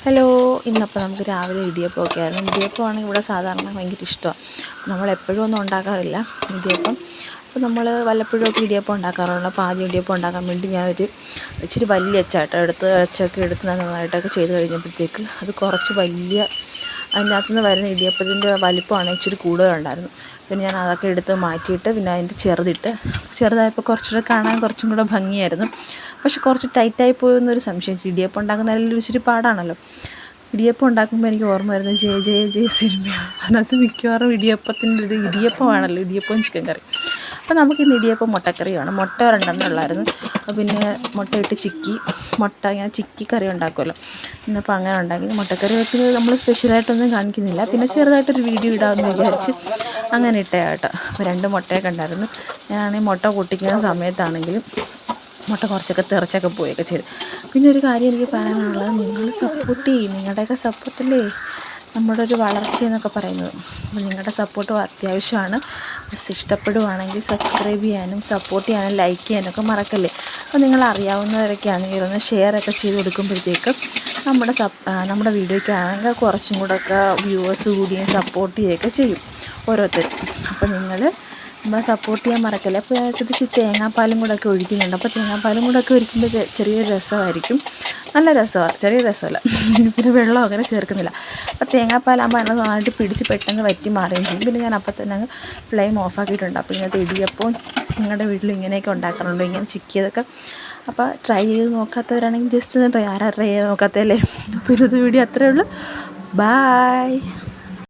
Hello, ഇന്നപ്പോൾ നമുക്ക് രാവിലെ ഇടിയപ്പമൊക്കെ ആയിരുന്നു. ഇടിയപ്പമാണെങ്കിൽ ഇവിടെ സാധാരണ ഭയങ്കര ഇഷ്ടമാണ്. നമ്മളെപ്പോഴും ഒന്നും ഉണ്ടാക്കാറില്ല ഇടിയപ്പം. അപ്പോൾ നമ്മൾ വല്ലപ്പോഴുമൊക്കെ ഇടിയപ്പം ഉണ്ടാക്കാറുള്ളൂ. അപ്പോൾ ആദ്യം ഇടിയപ്പം ഉണ്ടാക്കാൻ വേണ്ടി ഞാനൊരു ഇച്ചിരി വലിയ അച്ചൊക്കെ എടുത്ത് നന്നായിട്ടൊക്കെ ചെയ്ത് കഴിഞ്ഞപ്പോഴത്തേക്ക് അത് കുറച്ച് വലിയ അതിനകത്തുനിന്ന് വരുന്ന ഇടിയപ്പത്തിൻ്റെ വലിപ്പമാണ് ഇച്ചിരി കൂടുതലുണ്ടായിരുന്നു. പിന്നെ ഞാൻ അതൊക്കെ എടുത്ത് മാറ്റിയിട്ട് പിന്നെ അതിൻ്റെ ചെറുതായപ്പോൾ കുറച്ചുകൂടെ കാണാൻ കുറച്ചും കൂടെ ഭംഗിയായിരുന്നു. പക്ഷെ കുറച്ച് ടൈറ്റായി പോയെന്നൊരു സംശയം. ഇടിയപ്പം ഉണ്ടാക്കുന്നതിൽ ഇച്ചിരി പാടാണല്ലോ. ഇടിയപ്പം ഉണ്ടാക്കുമ്പോൾ എനിക്ക് ഓർമ്മ വരുന്നത് ജയ ജയ ജയ സിനിമയാണ്. അതിനകത്ത് മിക്കവാറും ഇടിയപ്പത്തിൻ്റെ ഒരു ഇടിയപ്പമാണല്ലോ, ഇടിയപ്പവും ചിക്കൻ കറി. അപ്പോൾ നമുക്കിന്ന് ഇടിയപ്പം മുട്ടക്കറിയാണ്. മുട്ട 2 ഉള്ളായിരുന്നു. പിന്നെ മുട്ടയിട്ട് ഇങ്ങനെ ചിക്കി കറി ഉണ്ടാക്കുമല്ലോ. ഇന്നിപ്പോൾ അങ്ങനെ ഉണ്ടാക്കി. മുട്ടക്കറി വെക്കുന്നത് നമ്മൾ സ്പെഷ്യലായിട്ടൊന്നും കാണിക്കുന്നില്ല. പിന്നെ ചെറുതായിട്ടൊരു വീഡിയോ ഇടാമെന്ന് വിചാരിച്ച് അങ്ങനെ ഇട്ടേട്ടോ. അപ്പോൾ 2 മുട്ടയൊക്കെ ഉണ്ടായിരുന്നു. ഞാനാണെങ്കിൽ മുട്ട പൊട്ടിക്കുന്ന സമയത്താണെങ്കിലും മുട്ട കുറച്ചൊക്കെ തെറിച്ചൊക്കെ പോയൊക്കെ ചെയ്തു. പിന്നെ ഒരു കാര്യം എനിക്ക് പറയാനുള്ളത്, നിങ്ങൾ സപ്പോർട്ട് ചെയ്യും. നിങ്ങളുടെയൊക്കെ സപ്പോർട്ടല്ലേ നമ്മുടെ ഒരു വളർച്ച എന്നൊക്കെ പറയുന്നത്. അപ്പോൾ നിങ്ങളുടെ സപ്പോർട്ട് അത്യാവശ്യമാണ്. ഇഷ്ടപ്പെടുവാണെങ്കിൽ സബ്സ്ക്രൈബ് ചെയ്യാനും സപ്പോർട്ട് ചെയ്യാനും ലൈക്ക് ചെയ്യാനൊക്കെ മറക്കല്ലേ. അപ്പോൾ നിങ്ങൾ അറിയാവുന്നവരൊക്കെ ആണെങ്കിൽ ഒന്ന് ഷെയറൊക്കെ ചെയ്ത് കൊടുക്കുമ്പോഴത്തേക്കും നമ്മുടെ വീഡിയോയ്ക്കാണെങ്കിൽ കുറച്ചും കൂടെ ഒക്കെ വ്യൂവേഴ്സ് കൂടിയും സപ്പോർട്ട് ചെയ്യുകയൊക്കെ ചെയ്യും ഓരോരുത്തരും. അപ്പോൾ നമ്മളെ സപ്പോർട്ട് ചെയ്യാൻ മറക്കല്ലേ. അപ്പോൾ അതിനകത്ത് തേങ്ങാപ്പാലും കൂടെ ഒക്കെ ഒഴിക്കുന്നുണ്ട്. അപ്പോൾ തേങ്ങാപ്പാലും കൂടെ ഒക്കെ ഒഴിക്കുമ്പോൾ ചെറിയൊരു രസമായിരിക്കും. നല്ല രസമാണ്, ചെറിയ രസമല്ല. പിന്നെ വെള്ളം അങ്ങനെ ചേർക്കുന്നില്ല. അപ്പോൾ തേങ്ങാപ്പാലാകുമ്പോൾ അതിനകത്ത് നന്നായിട്ട് പിടിച്ച് പെട്ടെന്ന് വറ്റി മാറുകയും ചെയ്യും. പിന്നെ ഞാൻ അപ്പം തന്നെ അങ്ങ് ഫ്ലെയിം ഓഫാക്കിയിട്ടുണ്ട്. അപ്പോൾ ഇങ്ങനത്തെ ഇടിയപ്പവും നിങ്ങളുടെ വീട്ടിൽ ഇങ്ങനെയൊക്കെ ഉണ്ടാക്കാറുണ്ടോ, ഇങ്ങനെ ചിക്കിയതൊക്കെ? അപ്പോൾ ട്രൈ ചെയ്ത് നോക്കാത്തവരാണെങ്കിൽ ജസ്റ്റ് ഒന്ന് ട്രൈ ചെയ്ത് നോക്കാത്തതല്ലേ. അപ്പോൾ ഇന്നത്തെ വീഡിയോ അത്രയേ ഉള്ളൂ. ബായ്.